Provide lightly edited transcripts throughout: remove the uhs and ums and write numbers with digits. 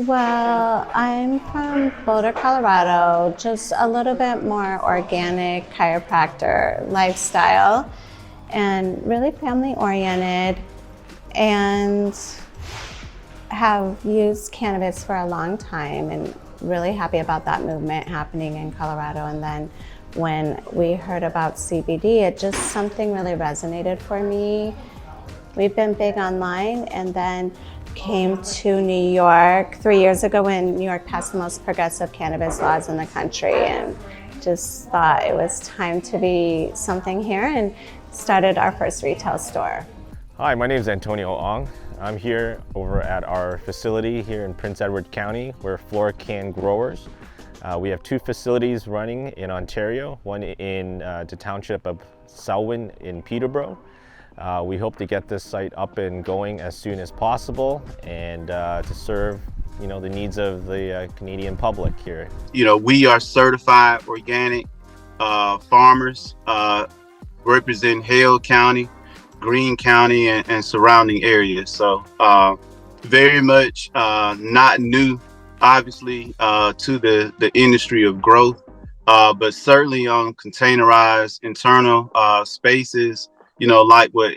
Well, I'm from Boulder, Colorado, just a little bit more organic chiropractor lifestyle and really family oriented, and have used cannabis for a long time and really happy about that movement happening in Colorado. And then when we heard about CBD, it just something really resonated for me. We've been big online, and then came to New York 3 years ago when New York passed the most progressive cannabis laws in the country, and just thought it was time to be something here and started our first retail store. Hi, my name is Antonio Ong. I'm here over at our facility here in Prince Edward County. We're floor can growers. We have two facilities running in Ontario, one in the township of Selwyn in Peterborough. We hope to get this site up and going as soon as possible, and to serve the needs of the Canadian public here. We are certified organic farmers, represent Hale County, Greene County, and surrounding areas. So very much not new, obviously, to the industry of growth, but certainly on containerized internal spaces, like what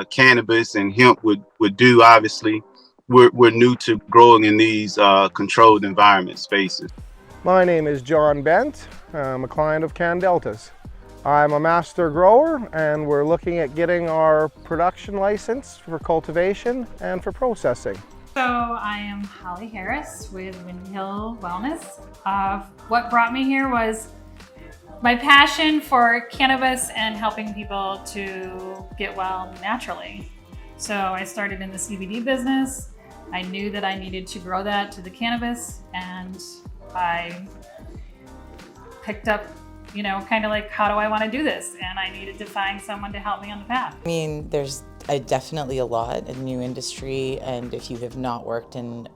cannabis and hemp would do. Obviously, we're new to growing in these controlled environment spaces. My name is John Bent. I'm a client of CannDelta's. I'm a master grower, and we're looking at getting our production license for cultivation and for processing. So I am Holly Harris with Windhill Wellness. What brought me here was my passion for cannabis and helping people to get well naturally. So I started in the CBD business. I knew that I needed to grow that to the cannabis, and I picked up kind of like, how do I want to do this? And I needed to find someone to help me on the path. I mean, there's definitely a lot, a new industry, and if you have not worked in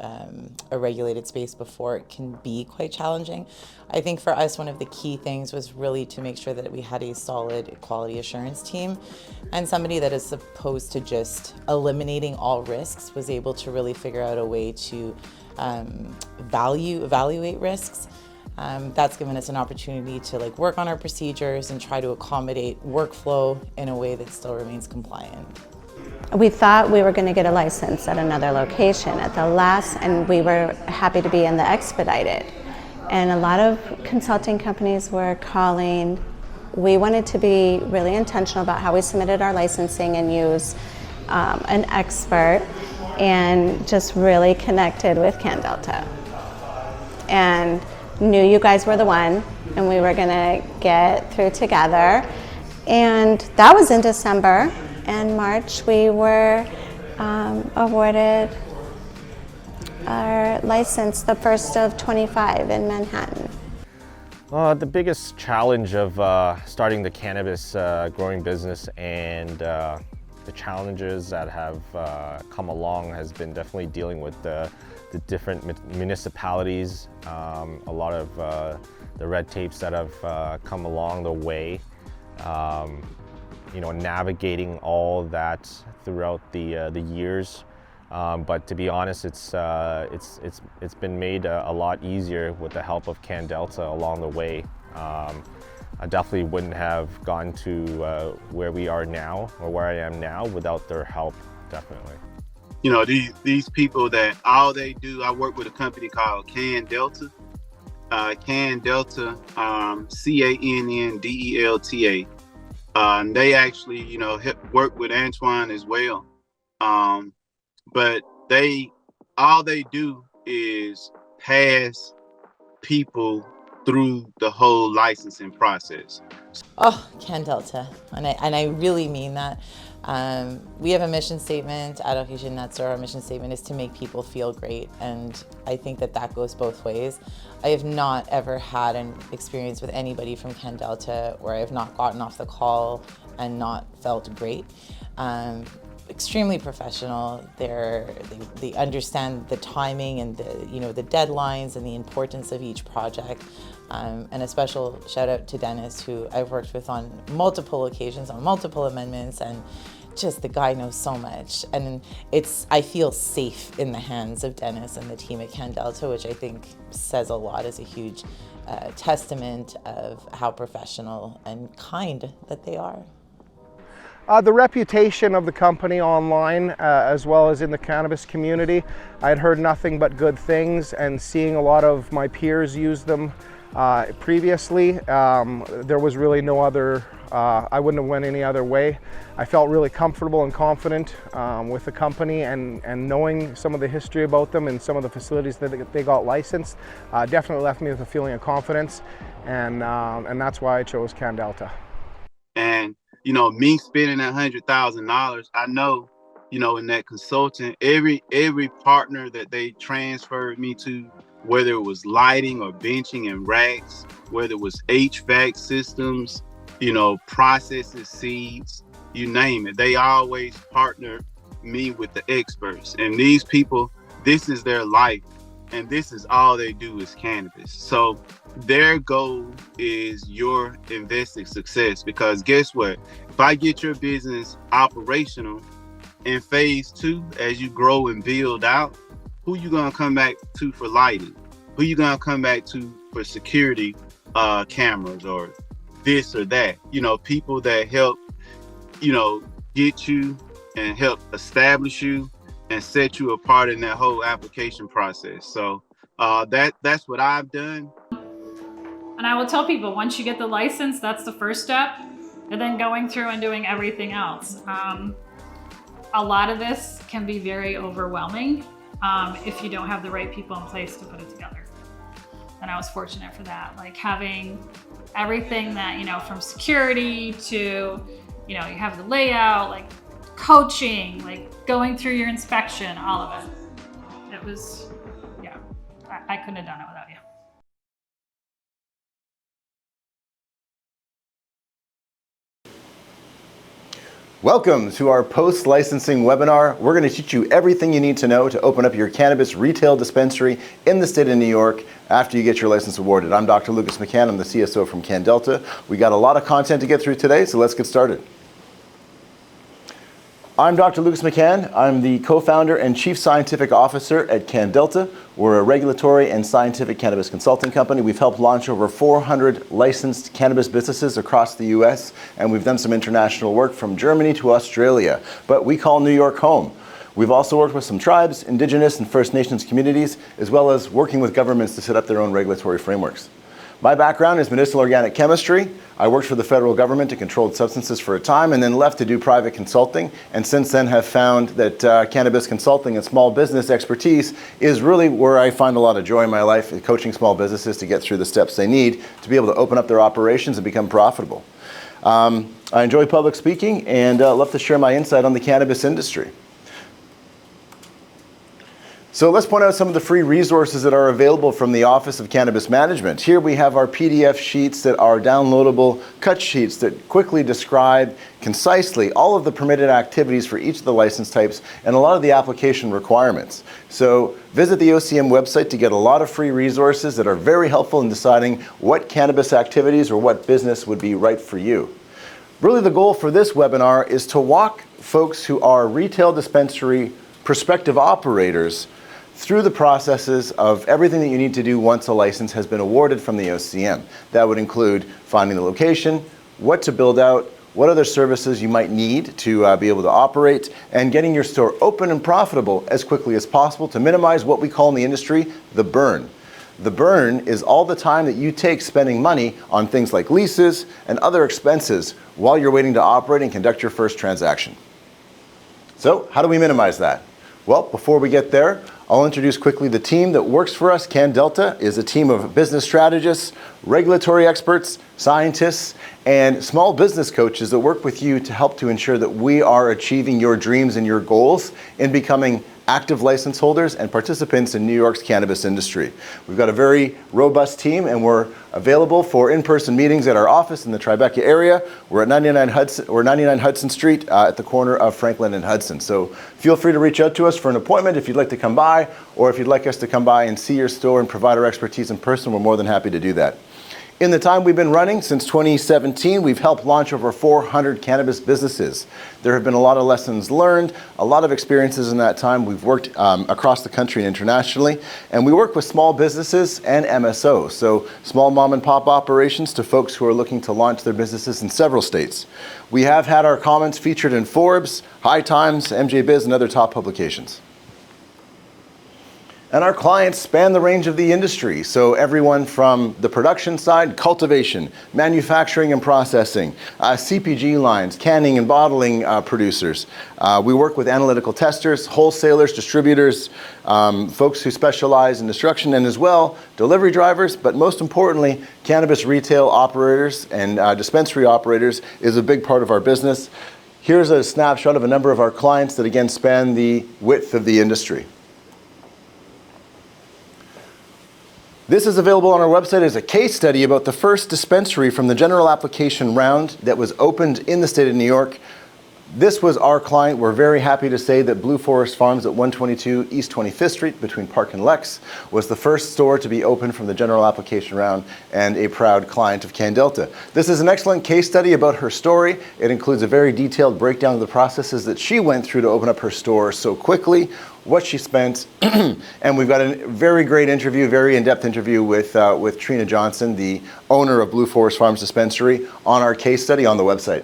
a regulated space before, it can be quite challenging. I think for us, one of the key things was really to make sure that we had a solid quality assurance team, and somebody that is opposed to just eliminating all risks was able to really figure out a way to evaluate risks. That's given us an opportunity to work on our procedures and try to accommodate workflow in a way that still remains compliant. We thought we were going to get a license at another location at the last, and we were happy to be in the expedited. And a lot of consulting companies were calling. We wanted to be really intentional about how we submitted our licensing and use an expert, and just really connected with CannDelta. And knew you guys were the one, and we were gonna get through together. And that was in December. And March we were awarded our license, the first of 25 in Manhattan. The biggest challenge of starting the cannabis growing business and the challenges that have come along has been definitely dealing with the different municipalities, a lot of the red tapes that have come along the way, navigating all that throughout the years. But to be honest, it's been made a lot easier with the help of CannDelta along the way. I definitely wouldn't have gone to where we are now, or where I am now, without their help, definitely. These people, that all they do, I work with a company called CannDelta. CannDelta, CannDelta. And they actually, work with Antoine as well. But all they do is pass people through the whole licensing process. Oh, CannDelta, and I really mean that. We have a mission statement at Occasion Nuts. Our mission statement is to make people feel great, and I think that goes both ways. I have not ever had an experience with anybody from CannDelta where I have not gotten off the call and not felt great. Extremely professional. They understand the timing and the deadlines and the importance of each project. And a special shout out to Dennis, who I've worked with on multiple occasions, on multiple amendments, and just the guy knows so much, and I feel safe in the hands of Dennis and the team at CannDelta, which I think says a lot, as a huge testament of how professional and kind that they are. The reputation of the company online, as well as in the cannabis community, I had heard nothing but good things, and seeing a lot of my peers use them previously, there was really no other, I wouldn't have went any other way. I felt really comfortable and confident with the company, and knowing some of the history about them and some of the facilities that they got licensed definitely left me with a feeling of confidence, and that's why I chose CannDelta. And you know, me spending $100,000, I know, you know, in that consultant, every partner that they transferred me to, whether it was lighting or benching and racks, whether it was HVAC systems, you know, processes, seeds, you name it, they always partner me with the experts. And these people, this is their life, and this is all they do is cannabis. So their goal is your invested success, because guess what? If I get your business operational in phase 2, as you grow and build out, who you gonna come back to for lighting? Who you gonna come back to for security cameras or this or that? You know, people that help, you know, get you and help establish you and set you apart in that whole application process. So that's what I've done. And I will tell people, once you get the license, that's the first step, and then going through and doing everything else. A lot of this can be very overwhelming if you don't have the right people in place to put it together. And I was fortunate for that, like having everything that, you know, from security to, you know, you have the layout, like coaching, like going through your inspection, all of it. It was, yeah, I couldn't have done it without you. Welcome to our post-licensing webinar. We're going to teach you everything you need to know to open up your cannabis retail dispensary in the state of New York after you get your license awarded. I'm Dr. Lucas McCann. I'm the CSO from CannDelta. We got a lot of content to get through today, so let's get started. I'm Dr. Lucas McCann. I'm the co-founder and chief scientific officer at CannDelta. We're a regulatory and scientific cannabis consulting company. We've helped launch over 400 licensed cannabis businesses across the US, and we've done some international work from Germany to Australia, but we call New York home. We've also worked with some tribes, indigenous and First Nations communities, as well as working with governments to set up their own regulatory frameworks. My background is medicinal organic chemistry. I worked for the federal government in controlled substances for a time and then left to do private consulting, and since then have found that cannabis consulting and small business expertise is really where I find a lot of joy in my life, coaching small businesses to get through the steps they need to be able to open up their operations and become profitable. I enjoy public speaking and love to share my insight on the cannabis industry. So let's point out some of the free resources that are available from the Office of Cannabis Management. Here we have our PDF sheets that are downloadable cut sheets that quickly describe concisely all of the permitted activities for each of the license types and a lot of the application requirements. So visit the OCM website to get a lot of free resources that are very helpful in deciding what cannabis activities or what business would be right for you. Really, the goal for this webinar is to walk folks who are retail dispensary prospective operators through the processes of everything that you need to do once a license has been awarded from the OCM. That would include finding the location, what to build out, what other services you might need to be able to operate, and getting your store open and profitable as quickly as possible to minimize what we call in the industry the burn. The burn is all the time that you take spending money on things like leases and other expenses while you're waiting to operate and conduct your first transaction. So how do we minimize that? Well, before we get there, I'll introduce quickly the team that works for us. CannDelta is a team of business strategists, regulatory experts, scientists, and small business coaches that work with you to help to ensure that we are achieving your dreams and your goals in becoming active license holders and participants in New York's cannabis industry. We've got a very robust team, and we're available for in-person meetings at our office in the Tribeca area. We're at 99 Hudson Street at the corner of Franklin and Hudson. So feel free to reach out to us for an appointment if you'd like to come by, or if you'd like us to come by and see your store and provide our expertise in person, we're more than happy to do that. In the time we've been running, since 2017, we've helped launch over 400 cannabis businesses. There have been a lot of lessons learned, a lot of experiences in that time. We've worked across the country and internationally, and we work with small businesses and MSOs, so small mom and pop operations to folks who are looking to launch their businesses in several states. We have had our comments featured in Forbes, High Times, MJ Biz, and other top publications. And our clients span the range of the industry, so everyone from the production side, cultivation, manufacturing and processing, CPG lines, canning and bottling producers. We work with analytical testers, wholesalers, distributors, folks who specialize in destruction, and as well, delivery drivers, but most importantly, cannabis retail operators and dispensary operators is a big part of our business. Here's a snapshot of a number of our clients that again span the width of the industry. This is available on our website as a case study about the first dispensary from the general application round that was opened in the state of New York. This was our client. We're very happy to say that Blue Forest Farms at 122 East 25th Street between Park and Lex was the first store to be opened from the general application round and a proud client of CannDelta. This is an excellent case study about her story. It includes a very detailed breakdown of the processes that she went through to open up her store so quickly, what she spent, and we've got a very great interview, very in-depth interview with Trina Johnson, the owner of Blue Forest Farms Dispensary, on our case study on the website.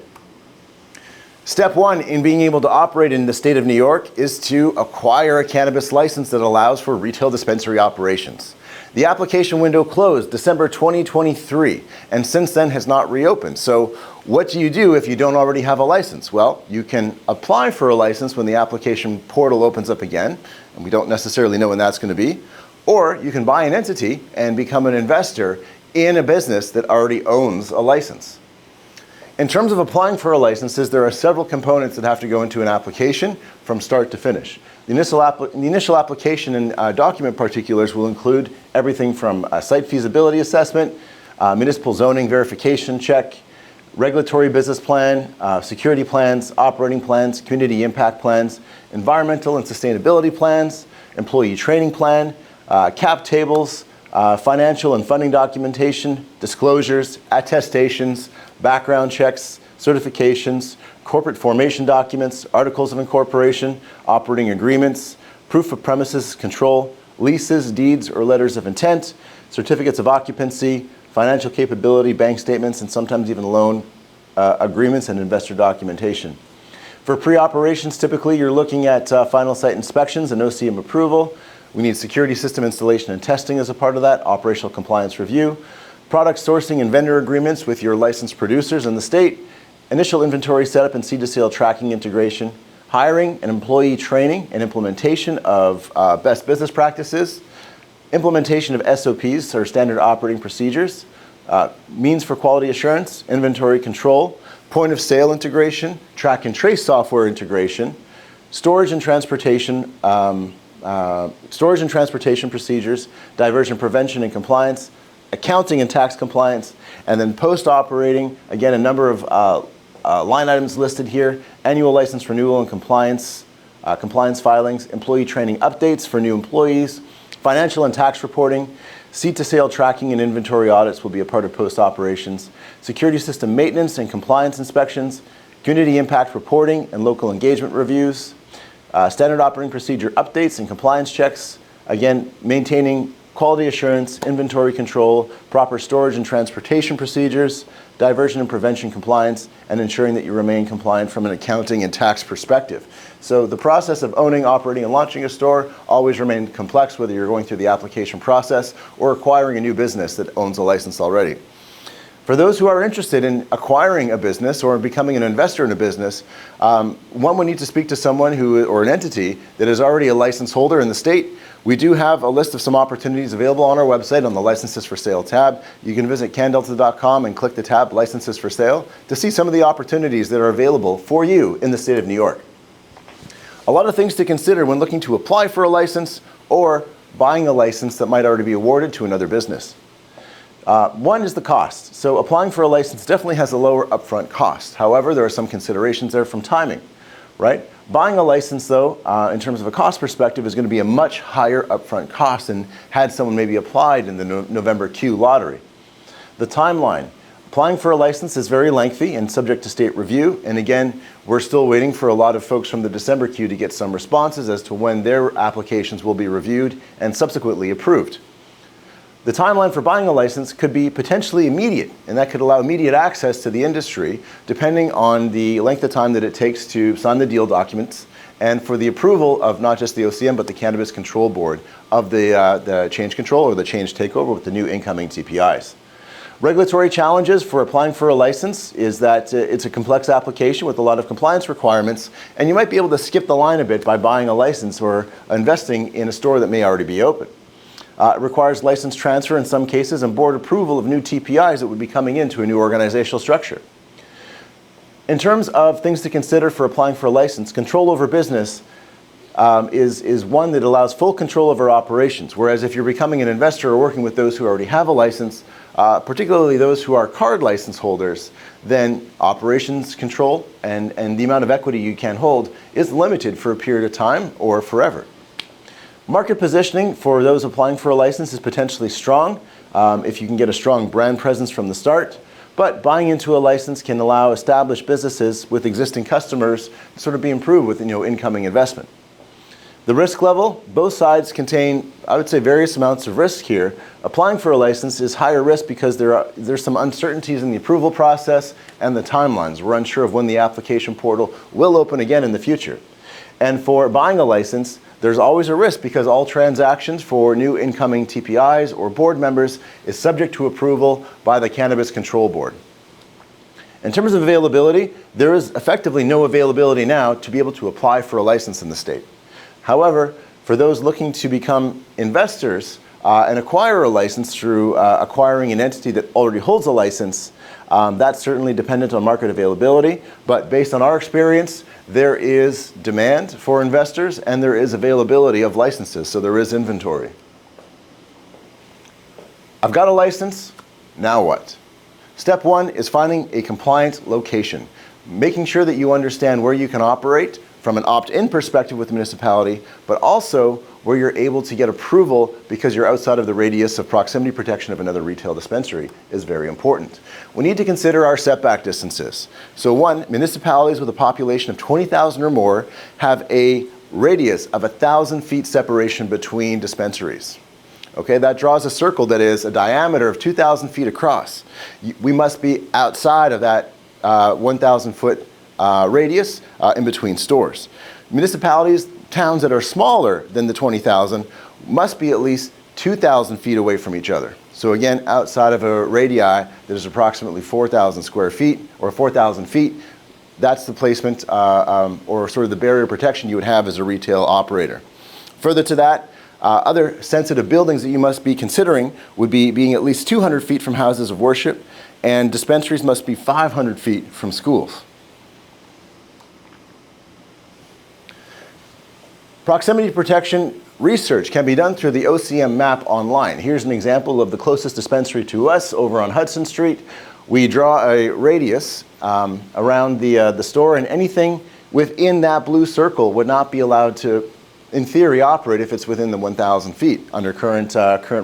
Step one in being able to operate in the state of New York is to acquire a cannabis license that allows for retail dispensary operations. The application window closed December 2023, and since then has not reopened. So what do you do if you don't already have a license? Well, you can apply for a license when the application portal opens up again, and we don't necessarily know when that's going to be, or you can buy an entity and become an investor in a business that already owns a license. In terms of applying for a license, there are several components that have to go into an application from start to finish. The initial application and document particulars will include everything from a site feasibility assessment, municipal zoning verification check, regulatory business plan, security plans, operating plans, community impact plans, environmental and sustainability plans, employee training plan, cap tables, financial and funding documentation, disclosures, attestations, background checks, certifications, corporate formation documents, articles of incorporation, operating agreements, proof of premises control, leases, deeds, or letters of intent, certificates of occupancy, financial capability, bank statements, and sometimes even loan agreements and investor documentation. For pre-operations, typically you're looking at final site inspections and OCM approval. We need security system installation and testing as a part of that, operational compliance review, product sourcing and vendor agreements with your licensed producers in the state, initial inventory setup and seed to sale tracking integration, hiring and employee training and implementation of best business practices, implementation of SOPs, or standard operating procedures, means for quality assurance, inventory control, point of sale integration, track and trace software integration, storage and transportation procedures, diversion prevention and compliance, accounting and tax compliance, and then post-operating, again, a number of line items listed here, annual license renewal and compliance filings, employee training updates for new employees, financial and tax reporting, seed to sale tracking and inventory audits will be a part of post-operations, security system maintenance and compliance inspections, community impact reporting and local engagement reviews, standard operating procedure updates and compliance checks, again, maintaining quality assurance, inventory control, proper storage and transportation procedures, diversion and prevention compliance, and ensuring that you remain compliant from an accounting and tax perspective. So the process of owning, operating, and launching a store always remains complex, whether you're going through the application process or acquiring a new business that owns a license already. For those who are interested in acquiring a business or becoming an investor in a business, one would need to speak to someone or an entity that is already a license holder in the state. We do have a list of some opportunities available on our website on the Licenses for Sale tab. You can visit CannDelta.com and click the tab Licenses for Sale to see some of the opportunities that are available for you in the state of New York. A lot of things to consider when looking to apply for a license or buying a license that might already be awarded to another business. One is the cost. So applying for a license definitely has a lower upfront cost. However, there are some considerations there from timing, right? Buying a license, though, in terms of a cost perspective, is going to be a much higher upfront cost than had someone maybe applied in the November Q lottery. The timeline. Applying for a license is very lengthy and subject to state review. And again, we're still waiting for a lot of folks from the December queue to get some responses as to when their applications will be reviewed and subsequently approved. The timeline for buying a license could be potentially immediate, and that could allow immediate access to the industry depending on the length of time that it takes to sign the deal documents and for the approval of not just the OCM but the Cannabis Control Board of the change control or the change takeover with the new incoming TPIs. Regulatory challenges for applying for a license is that it's a complex application with a lot of compliance requirements, and you might be able to skip the line a bit by buying a license or investing in a store that may already be open. It requires license transfer in some cases and board approval of new TPIs that would be coming into a new organizational structure. In terms of things to consider for applying for a license, control over business is one that allows full control over operations, whereas if you're becoming an investor or working with those who already have a license, particularly those who are card license holders, then operations control and the amount of equity you can hold is limited for a period of time or forever. Market positioning for those applying for a license is potentially strong if you can get a strong brand presence from the start, but buying into a license can allow established businesses with existing customers to sort of be improved with incoming investment. The risk level, both sides contain, I would say, various amounts of risk here. Applying for a license is higher risk because there's some uncertainties in the approval process and the timelines. We're unsure of when the application portal will open again in the future. And for buying a license, there's always a risk because all transactions for new incoming TPIs or board members is subject to approval by the Cannabis Control Board. In terms of availability, there is effectively no availability now to be able to apply for a license in the state. However, for those looking to become investors and acquire a license through acquiring an entity that already holds a license, that's certainly dependent on market availability. But based on our experience, there is demand for investors and there is availability of licenses, so there is inventory. I've got a license, now what? Step one is finding a compliant location, making sure that you understand where you can operate from an opt-in perspective with the municipality, but also where you're able to get approval because you're outside of the radius of proximity protection of another retail dispensary is very important. We need to consider our setback distances. So one, municipalities with a population of 20,000 or more have a radius of 1,000 feet separation between dispensaries. Okay, that draws a circle that is a diameter of 2,000 feet across. We must be outside of that 1,000 foot radius in between stores. Municipalities, towns that are smaller than the 20,000 must be at least 2,000 feet away from each other. So again, outside of a radii that is approximately 4,000 square feet or 4,000 feet, that's the placement or sort of the barrier protection you would have as a retail operator. Further to that, other sensitive buildings that you must be considering would be being at least 200 feet from houses of worship, and dispensaries must be 500 feet from schools. Proximity protection research can be done through the OCM map online. Here's an example of the closest dispensary to us over on Hudson Street. We draw a radius around the store, and anything within that blue circle would not be allowed to, in theory, operate if it's within the 1,000 feet under current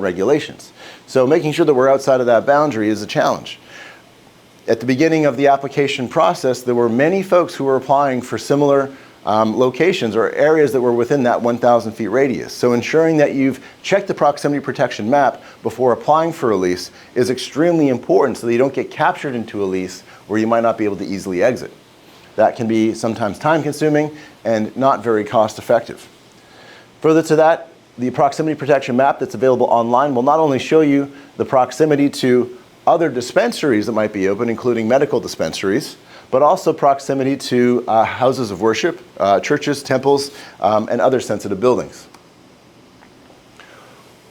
regulations. So making sure that we're outside of that boundary is a challenge. At the beginning of the application process, there were many folks who were applying for similar locations or areas that were within that 1,000 feet radius. So ensuring that you've checked the proximity protection map before applying for a lease is extremely important so that you don't get captured into a lease where you might not be able to easily exit. That can be sometimes time consuming and not very cost effective. Further to that, the proximity protection map that's available online will not only show you the proximity to other dispensaries that might be open, including medical dispensaries, but also proximity to houses of worship, churches, temples, and other sensitive buildings.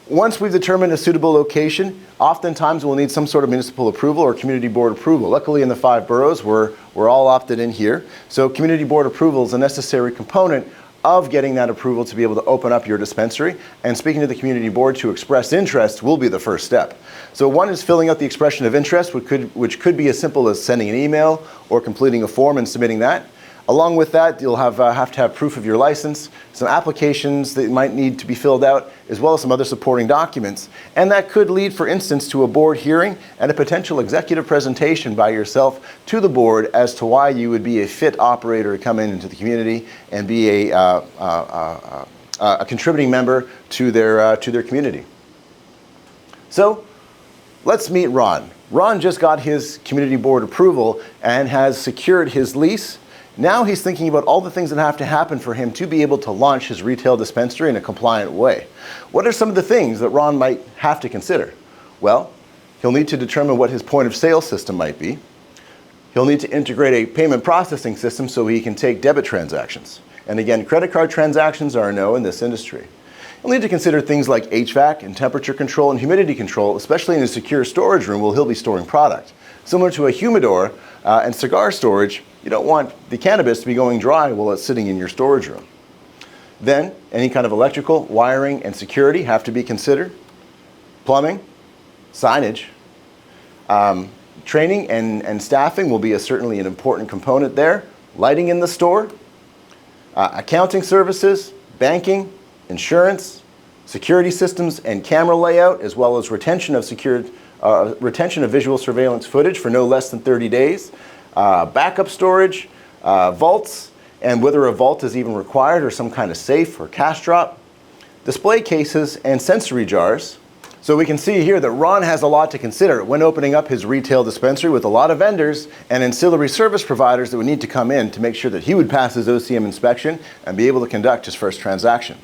Once we've determined a suitable location, oftentimes we'll need some sort of municipal approval or community board approval. Luckily in the 5 boroughs, we're all opted in here. So community board approval is a necessary component of getting that approval to be able to open up your dispensary, and speaking to the community board to express interest will be the first step. So one is filling out the expression of interest, which could be as simple as sending an email or completing a form and submitting that. Along with that, you'll have to have proof of your license, some applications that might need to be filled out, as well as some other supporting documents. And that could lead, for instance, to a board hearing and a potential executive presentation by yourself to the board as to why you would be a fit operator to come into the community and be a contributing member to their community. So let's meet Ron. Ron just got his community board approval and has secured his lease. Now he's thinking about all the things that have to happen for him to be able to launch his retail dispensary in a compliant way. What are some of the things that Ron might have to consider? Well, he'll need to determine what his point of sale system might be. He'll need to integrate a payment processing system so he can take debit transactions. And again, credit card transactions are a no in this industry. He'll need to consider things like HVAC and temperature control and humidity control, especially in a secure storage room where he'll be storing product. Similar to a humidor and cigar storage, you don't want the cannabis to be going dry while it's sitting in your storage room. Then, any kind of electrical, wiring, and security have to be considered. Plumbing, signage, training and staffing will be certainly an important component there. Lighting in the store, accounting services, banking, insurance, security systems and camera layout, as well as retention of visual surveillance footage for no less than 30 days. Backup storage, vaults, and whether a vault is even required or some kind of safe or cash drop, display cases, and sensory jars. So we can see here that Ron has a lot to consider when opening up his retail dispensary with a lot of vendors and ancillary service providers that would need to come in to make sure that he would pass his OCM inspection and be able to conduct his first transaction.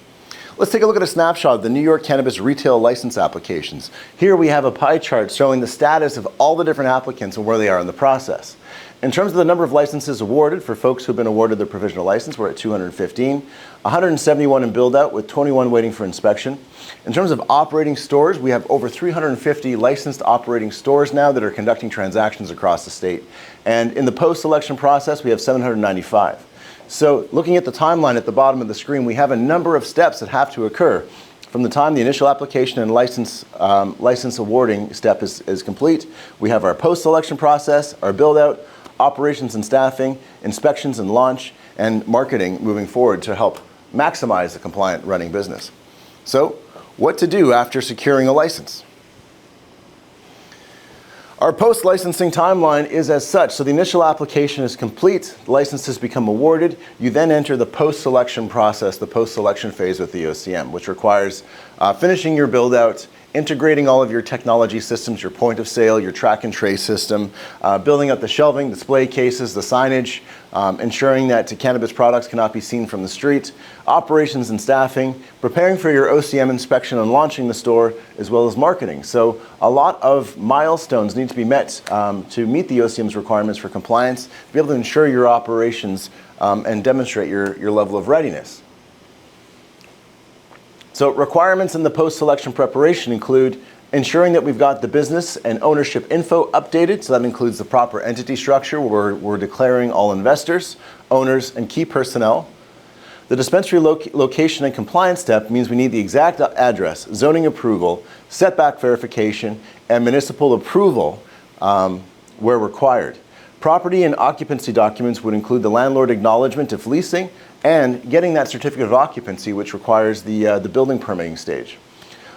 Let's take a look at a snapshot of the New York Cannabis retail license applications. Here we have a pie chart showing the status of all the different applicants and where they are in the process. In terms of the number of licenses awarded for folks who have been awarded their provisional license, we're at 215, 171 in build-out with 21 waiting for inspection. In terms of operating stores, we have over 350 licensed operating stores now that are conducting transactions across the state. And in the post-selection process, we have 795. So looking at the timeline at the bottom of the screen, we have a number of steps that have to occur from the time the initial application and license awarding step is complete. We have our post-selection process, our build-out, operations and staffing, inspections and launch, and marketing moving forward to help maximize the compliant running business. So, what to do after securing a license? Our post-licensing timeline is as such. So the initial application is complete, licenses become awarded, you then enter the post-selection process, the post-selection phase with the OCM, which requires finishing your build-out, integrating all of your technology systems, your point of sale, your track and trace system, building up the shelving, display cases, the signage, ensuring that cannabis products cannot be seen from the street, operations and staffing, preparing for your OCM inspection and launching the store, as well as marketing. So a lot of milestones need to be met to meet the OCM's requirements for compliance, to be able to ensure your operations and demonstrate your level of readiness. So requirements in the post-selection preparation include ensuring that we've got the business and ownership info updated. So that includes the proper entity structure where we're declaring all investors, owners, and key personnel. The dispensary location and compliance step means we need the exact address, zoning approval, setback verification, and municipal approval where required. Property and occupancy documents would include the landlord acknowledgement if leasing and getting that certificate of occupancy, which requires the building permitting stage.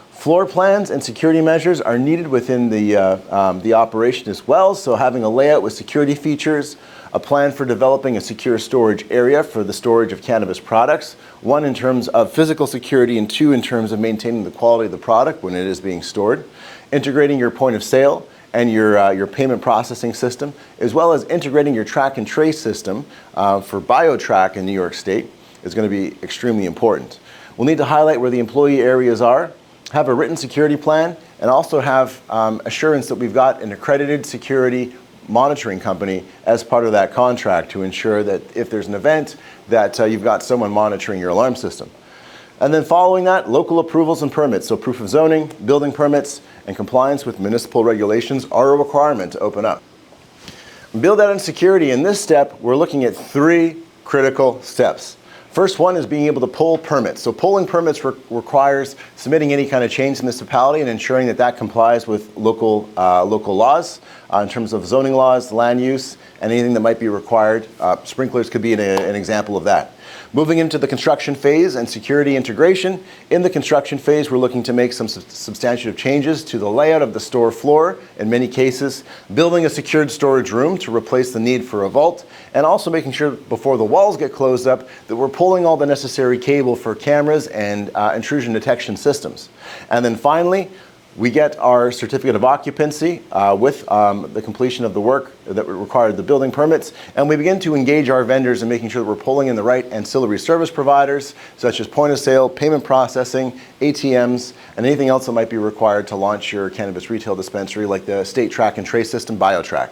Floor plans and security measures are needed within the operation as well, so having a layout with security features, a plan for developing a secure storage area for the storage of cannabis products, one in terms of physical security and two in terms of maintaining the quality of the product when it is being stored, integrating your point of sale and your payment processing system, as well as integrating your track and trace system for BioTrack in New York State is going to be extremely important. We'll need to highlight where the employee areas are, have a written security plan, and also have assurance that we've got an accredited security monitoring company as part of that contract to ensure that if there's an event that you've got someone monitoring your alarm system. And then following that, local approvals and permits. So proof of zoning, building permits, and compliance with municipal regulations are a requirement to open up. Build out and security. In this step, we're looking at three critical steps. First one is being able to pull permits. So pulling permits requires submitting any kind of change to the municipality and ensuring that that complies with local laws in terms of zoning laws, land use, and anything that might be required. Sprinklers could be an example of that. Moving into the construction phase and security integration. In the construction phase, we're looking to make some substantive changes to the layout of the store floor, in many cases, building a secured storage room to replace the need for a vault, and also making sure before the walls get closed up that we're pulling all the necessary cable for cameras and intrusion detection systems. And then finally, we get our certificate of occupancy with the completion of the work that required the building permits, and we begin to engage our vendors in making sure that we're pulling in the right ancillary service providers, such as point of sale, payment processing, ATMs, and anything else that might be required to launch your cannabis retail dispensary, like the state track and trace system, BioTrack.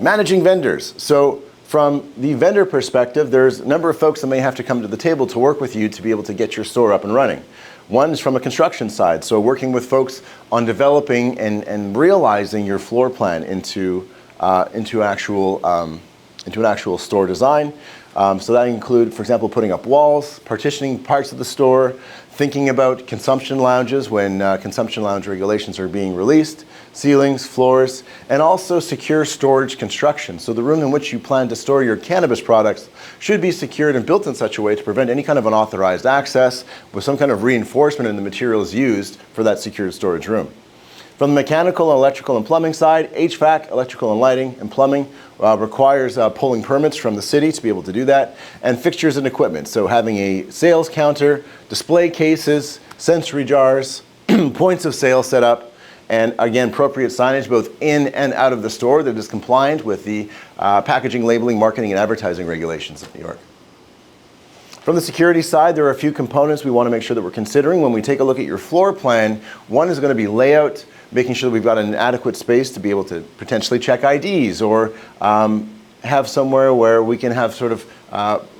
Managing vendors. So from the vendor perspective, there's a number of folks that may have to come to the table to work with you to be able to get your store up and running. One is from a construction side, so working with folks on developing and realizing your floor plan into an actual store design. So that include, for example, putting up walls, partitioning parts of the store, thinking about consumption lounges when consumption lounge regulations are being released, ceilings, floors, and also secure storage construction. So the room in which you plan to store your cannabis products should be secured and built in such a way to prevent any kind of unauthorized access with some kind of reinforcement in the materials used for that secured storage room. From the mechanical, electrical, and plumbing side, HVAC, electrical and lighting, and plumbing requires pulling permits from the city to be able to do that, and fixtures and equipment. So having a sales counter, display cases, sensory jars, points of sale set up, and again, appropriate signage both in and out of the store that is compliant with the packaging, labeling, marketing, and advertising regulations of New York. From the security side, there are a few components we want to make sure that we're considering when we take a look at your floor plan. One is going to be layout, making sure that we've got an adequate space to be able to potentially check IDs or have somewhere where we can have sort of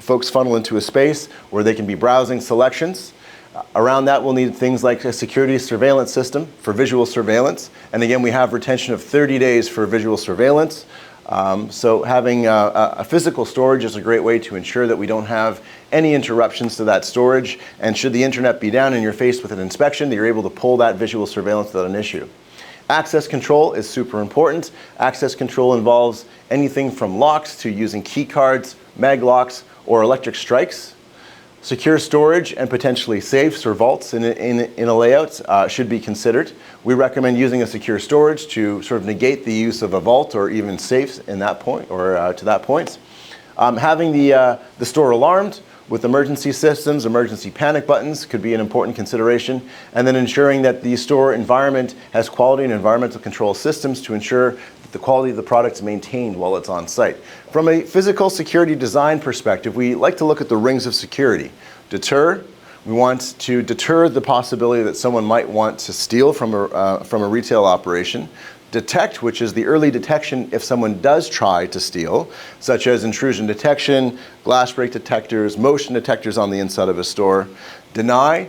folks funnel into a space where they can be browsing selections. Around that, we'll need things like a security surveillance system for visual surveillance. And again, we have retention of 30 days for visual surveillance. So having a physical storage is a great way to ensure that we don't have any interruptions to that storage. And should the internet be down and you're faced with an inspection, that you're able to pull that visual surveillance without an issue. Access control is super important. Access control involves anything from locks to using key cards, mag locks, or electric strikes. Secure storage and potentially safes or vaults in a layout should be considered. We recommend using a secure storage to sort of negate the use of a vault or even safes in that point or to that point. Having the store alarmed with emergency systems, emergency panic buttons could be an important consideration, and then ensuring that the store environment has quality and environmental control systems to ensure that the quality of the product is maintained while it's on site. From a physical security design perspective, we like to look at the rings of security. Deter, we want to deter the possibility that someone might want to steal from a retail operation. Detect, which is the early detection if someone does try to steal, such as intrusion detection, glass break detectors, motion detectors on the inside of a store. Deny,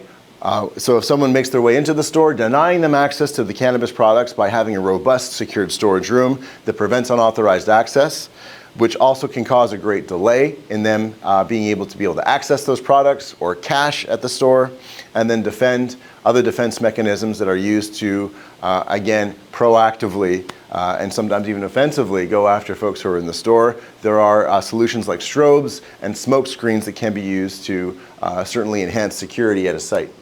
so if someone makes their way into the store, denying them access to the cannabis products by having a robust secured storage room that prevents unauthorized access, which also can cause a great delay in them being able to access those products or cash at the store, and then defend other defense mechanisms that are used to, again, proactively and sometimes even offensively go after folks who are in the store. There are solutions like strobes and smoke screens that can be used to certainly enhance security at a site.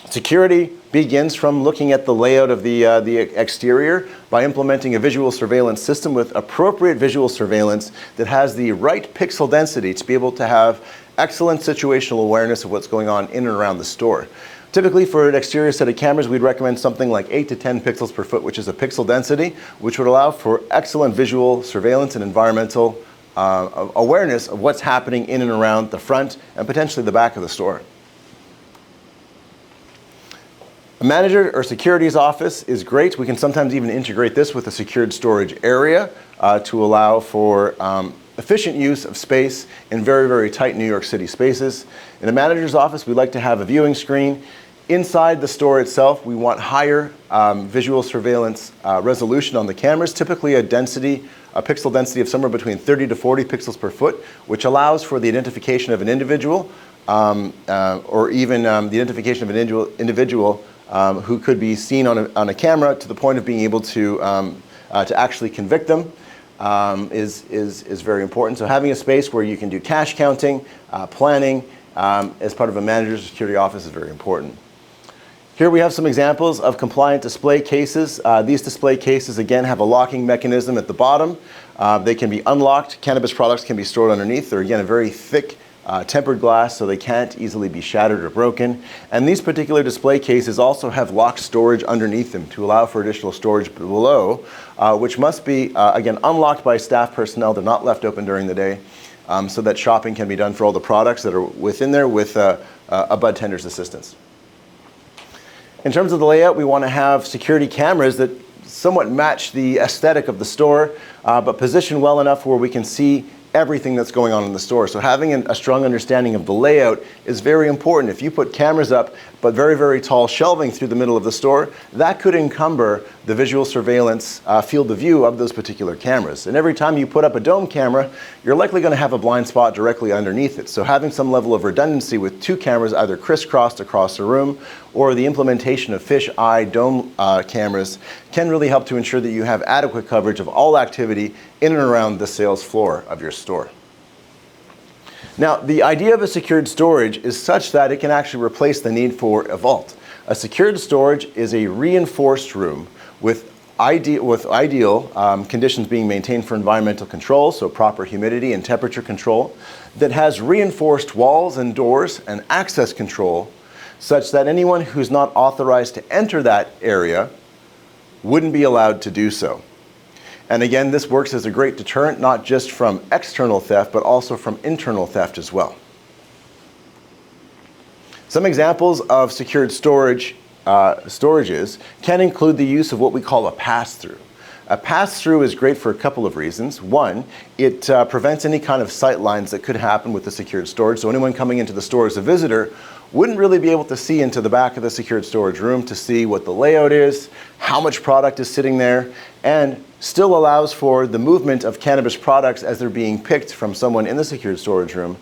Security begins from looking at the layout of the exterior by implementing a visual surveillance system with appropriate visual surveillance that has the right pixel density to be able to have excellent situational awareness of what's going on in and around the store. Typically for an exterior set of cameras, we'd recommend something like 8 to 10 pixels per foot, which is a pixel density, which would allow for excellent visual surveillance and environmental awareness of what's happening in and around the front and potentially the back of the store. A manager or security's office is great. We can sometimes even integrate this with a secured storage area to allow for efficient use of space in very, very tight New York City spaces. In a manager's office, we like to have a viewing screen Inside the store itself, we want higher visual surveillance resolution on the cameras, typically a pixel density of somewhere between 30 to 40 pixels per foot, which allows for the identification of an individual or even the identification of an individual who could be seen on a camera to the point of being able to actually convict them is very important. So having a space where you can do cash counting, planning as part of a manager's security office is very important. Here we have some examples of compliant display cases. These display cases, again, have a locking mechanism at the bottom. They can be unlocked. Cannabis products can be stored underneath. They're, again, a very thick tempered glass, so they can't easily be shattered or broken. And these particular display cases also have locked storage underneath them to allow for additional storage below, which must be, again, unlocked by staff personnel. They're not left open during the day, so that shopping can be done for all the products that are within there with a bud tender's assistance. In terms of the layout, we want to have security cameras that somewhat match the aesthetic of the store, but positioned well enough where we can see everything that's going on in the store. So having a strong understanding of the layout is very important. If you put cameras up, but very, very tall shelving through the middle of the store, that could encumber the visual surveillance field of view of those particular cameras. And every time you put up a dome camera, you're likely going to have a blind spot directly underneath it. So having some level of redundancy with two cameras either crisscrossed across the room or the implementation of fish eye dome cameras can really help to ensure that you have adequate coverage of all activity in and around the sales floor of your store. Now, the idea of a secured storage is such that it can actually replace the need for a vault. A secured storage is a reinforced room with ideal conditions being maintained for environmental control, so proper humidity and temperature control, that has reinforced walls and doors and access control such that anyone who's not authorized to enter that area wouldn't be allowed to do so. And again, this works as a great deterrent, not just from external theft, but also from internal theft as well. Some examples of secured storages can include the use of what we call a pass-through. A pass-through is great for a couple of reasons. One, it prevents any kind of sight lines that could happen with the secured storage. So anyone coming into the store as a visitor wouldn't really be able to see into the back of the secured storage room to see what the layout is, how much product is sitting there, and still allows for the movement of cannabis products as they're being picked from someone in the secured storage room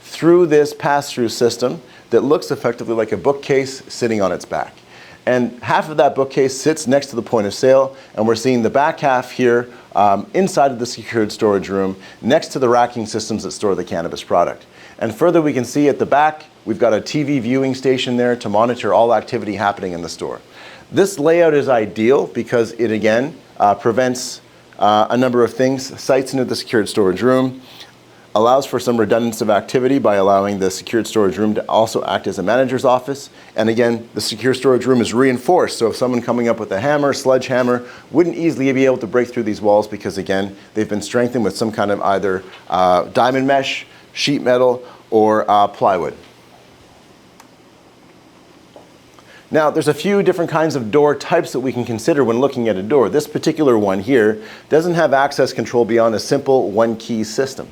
through this pass-through system that looks effectively like a bookcase sitting on its back. And half of that bookcase sits next to the point of sale, and we're seeing the back half here inside of the secured storage room next to the racking systems that store the cannabis product. And further, we can see at the back, we've got a TV viewing station there to monitor all activity happening in the store. This layout is ideal because it, again, prevents a number of things, sights into the secured storage room, allows for some redundancy of activity by allowing the secured storage room to also act as a manager's office. And again, the secure storage room is reinforced, so if someone coming up with a hammer, sledgehammer, wouldn't easily be able to break through these walls because, again, they've been strengthened with some kind of either diamond mesh, sheet metal, or plywood. Now, there's a few different kinds of door types that we can consider when looking at a door. This particular one here doesn't have access control beyond a simple one-key system.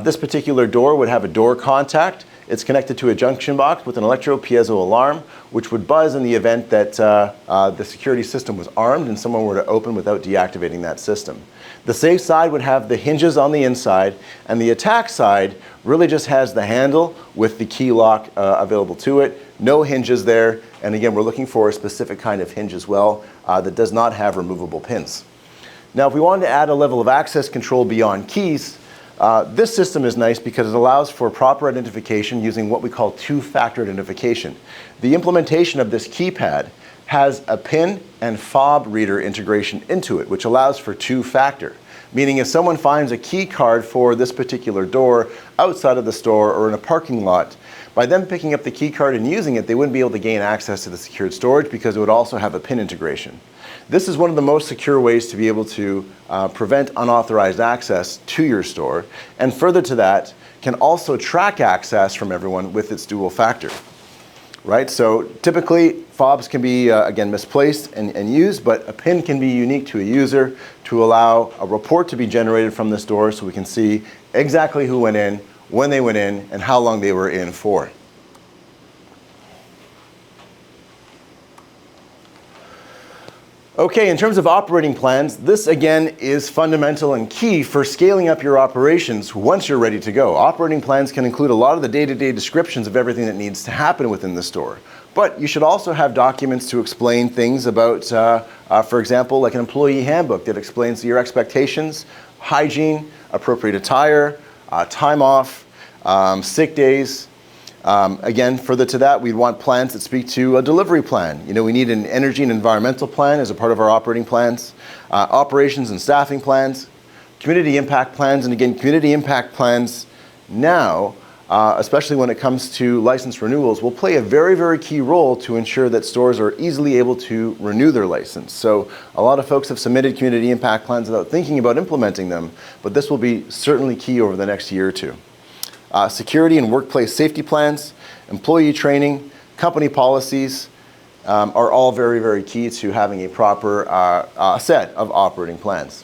This particular door would have a door contact. It's connected to a junction box with an electro-piezo alarm, which would buzz in the event that the security system was armed and someone were to open without deactivating that system. The safe side would have the hinges on the inside, and the attack side really just has the handle with the key lock available to it. No hinges there, and again, we're looking for a specific kind of hinge as well that does not have removable pins. Now, if we wanted to add a level of access control beyond keys, this system is nice because it allows for proper identification using what we call two-factor identification. The implementation of this keypad has a PIN and fob reader integration into it, which allows for two-factor. Meaning if someone finds a key card for this particular door outside of the store or in a parking lot, by them picking up the key card and using it, they wouldn't be able to gain access to the secured storage because it would also have a PIN integration. This is one of the most secure ways to be able to prevent unauthorized access to your store, and further to that, can also track access from everyone with its dual factor. Right? So typically, fobs can be, again, misplaced and used, but a PIN can be unique to a user to allow a report to be generated from this door so we can see exactly who went in, when they went in, and how long they were in for. Okay, in terms of operating plans, this again is fundamental and key for scaling up your operations once you're ready to go. Operating plans can include a lot of the day-to-day descriptions of everything that needs to happen within the store. But you should also have documents to explain things about, for example, like an employee handbook that explains your expectations, hygiene, appropriate attire, time off, sick days. Again, further to that, we'd want plans that speak to a delivery plan. You know, we need an energy and environmental plan as a part of our operating plans, operations and staffing plans, community impact plans, and again, community impact plans now, especially when it comes to license renewals, will play a very, very key role to ensure that stores are easily able to renew their license. So a lot of folks have submitted community impact plans without thinking about implementing them, but this will be certainly key over the next year or two. Security and workplace safety plans, employee training, company policies are all very, very key to having a proper set of operating plans.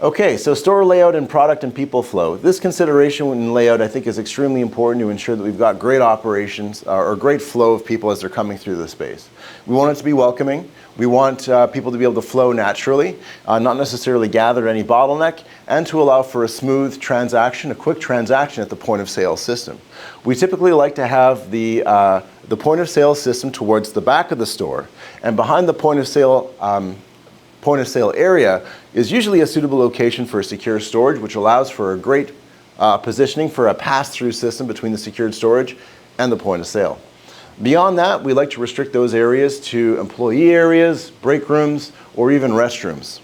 Okay, so store layout and product and people flow. This consideration in layout, I think, is extremely important to ensure that we've got great operations or great flow of people as they're coming through the space. We want it to be welcoming. We want people to be able to flow naturally, not necessarily gather any bottleneck, and to allow for a smooth transaction, a quick transaction at the point of sale system. We typically like to have the point of sale system towards the back of the store, and behind the point of sale area is usually a suitable location for a secure storage, which allows for a great positioning for a pass-through system between the secured storage and the point of sale. Beyond that, we like to restrict those areas to employee areas, break rooms, or even restrooms.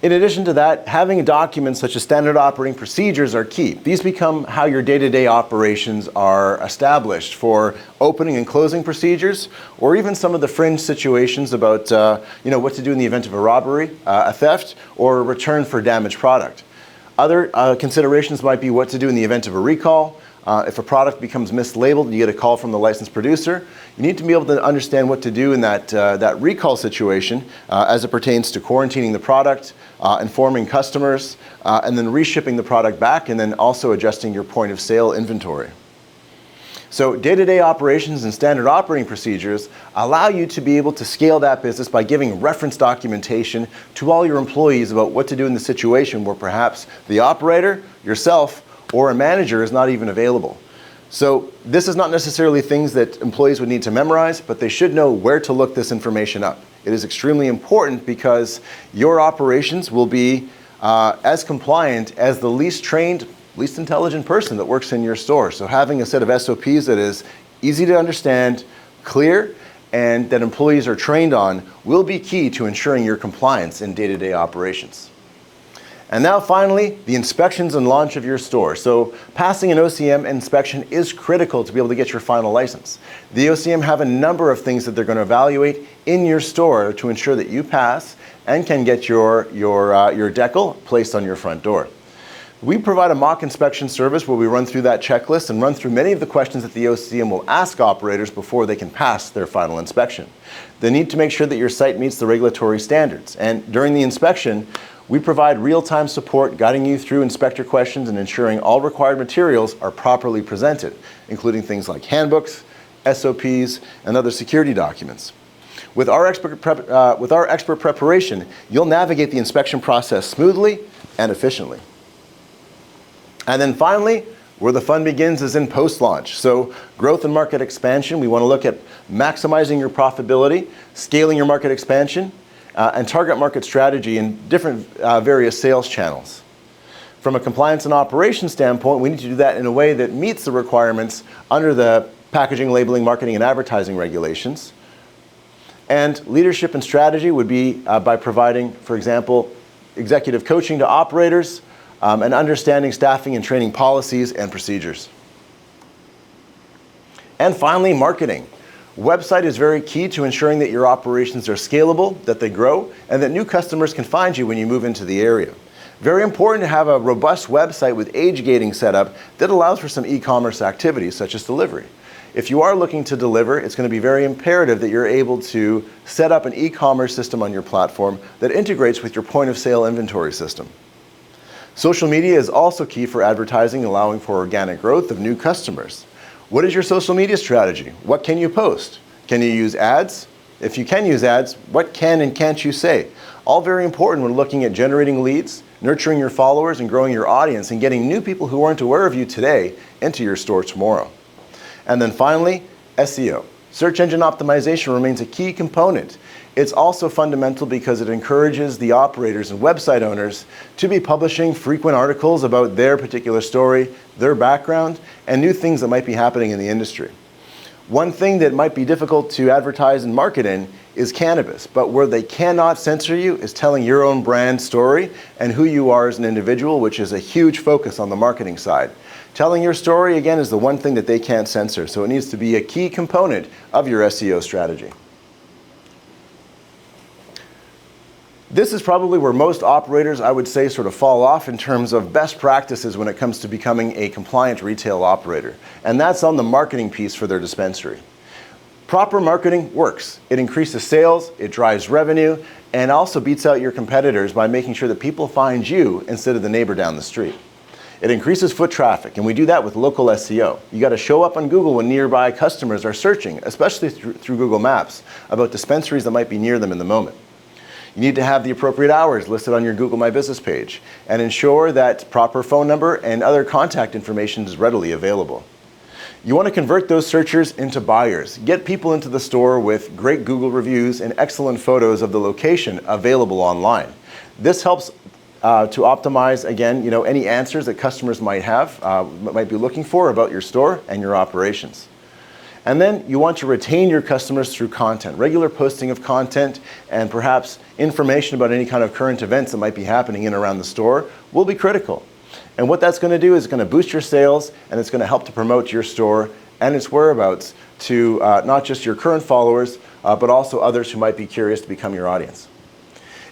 In addition to that, having documents such as standard operating procedures are key. These become how your day-to-day operations are established for opening and closing procedures, or even some of the fringe situations about what to do in the event of a robbery, a theft, or a return for damaged product. Other considerations might be what to do in the event of a recall. If a product becomes mislabeled and you get a call from the licensed producer, you need to be able to understand what to do in that recall situation as it pertains to quarantining the product, informing customers, and then reshipping the product back, and then also adjusting your point of sale inventory. So day-to-day operations and standard operating procedures allow you to be able to scale that business by giving reference documentation to all your employees about what to do in the situation where perhaps the operator, yourself, or a manager is not even available. So this is not necessarily things that employees would need to memorize, but they should know where to look this information up. It is extremely important because your operations will be as compliant as the least trained, least intelligent person that works in your store. So having a set of SOPs that is easy to understand, clear, and that employees are trained on will be key to ensuring your compliance in day-to-day operations. And now finally, the inspections and launch of your store. So passing an OCM inspection is critical to be able to get your final license. The OCM have a number of things that they're going to evaluate in your store to ensure that you pass and can get your decal placed on your front door. We provide a mock inspection service where we run through that checklist and run through many of the questions that the OCM will ask operators before they can pass their final inspection. They need to make sure that your site meets the regulatory standards. And during the inspection, we provide real-time support guiding you through inspector questions and ensuring all required materials are properly presented, including things like handbooks, SOPs, and other security documents. With our expert preparation, you'll navigate the inspection process smoothly and efficiently. And then finally, where the fun begins is in post-launch. So growth and market expansion, we want to look at maximizing your profitability, scaling your market expansion, and target market strategy in different various sales channels. From a compliance and operations standpoint, we need to do that in a way that meets the requirements under the packaging, labeling, marketing, and advertising regulations. And leadership and strategy would be by providing, for example, executive coaching to operators and understanding staffing and training policies and procedures. And finally, marketing. Website is very key to ensuring that your operations are scalable, that they grow, and that new customers can find you when you move into the area. Very important to have a robust website with age gating set up that allows for some e-commerce activities such as delivery. If you are looking to deliver, it's going to be very imperative that you're able to set up an e-commerce system on your platform that integrates with your point of sale inventory system. Social media is also key for advertising, allowing for organic growth of new customers. What is your social media strategy? What can you post? Can you use ads? If you can use ads, what can and can't you say? All very important when looking at generating leads, nurturing your followers, and growing your audience, and getting new people who aren't aware of you today into your store tomorrow. And then finally, SEO. Search engine optimization remains a key component. It's also fundamental because it encourages the operators and website owners to be publishing frequent articles about their particular story, their background, and new things that might be happening in the industry. One thing that might be difficult to advertise and market in is cannabis, but where they cannot censor you is telling your own brand story and who you are as an individual, which is a huge focus on the marketing side. Telling your story, again, is the one thing that they can't censor, so it needs to be a key component of your SEO strategy. This is probably where most operators, I would say, sort of fall off in terms of best practices when it comes to becoming a compliant retail operator, and that's on the marketing piece for their dispensary. Proper marketing works. It increases sales, it drives revenue, and also beats out your competitors by making sure that people find you instead of the neighbor down the street. It increases foot traffic, and we do that with local SEO. You got to show up on Google when nearby customers are searching, especially through Google Maps, about dispensaries that might be near them in the moment. You need to have the appropriate hours listed on your Google My Business page and ensure that proper phone number and other contact information is readily available. You want to convert those searchers into buyers. Get people into the store with great Google reviews and excellent photos of the location available online. This helps to optimize, again, any answers that customers might have, might be looking for about your store and your operations. And then you want to retain your customers through content. Regular posting of content and perhaps information about any kind of current events that might be happening in and around the store will be critical. And what that's going to do is going to boost your sales, and it's going to help to promote your store and its whereabouts to not just your current followers, but also others who might be curious to become your audience.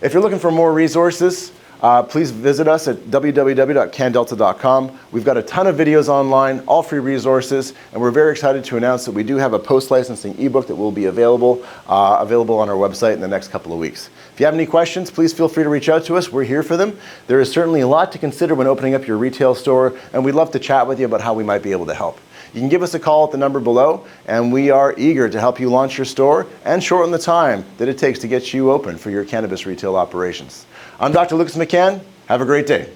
If you're looking for more resources, please visit us at www.CannDelta.com. We've got a ton of videos online, all free resources, and we're very excited to announce that we do have a post-licensing ebook that will be available on our website in the next couple of weeks. If you have any questions, please feel free to reach out to us. We're here for them. There is certainly a lot to consider when opening up your retail store, and we'd love to chat with you about how we might be able to help. You can give us a call at the number below, and we are eager to help you launch your store and shorten the time that it takes to get you open for your cannabis retail operations. I'm Dr. Lucas McCann. Have a great day.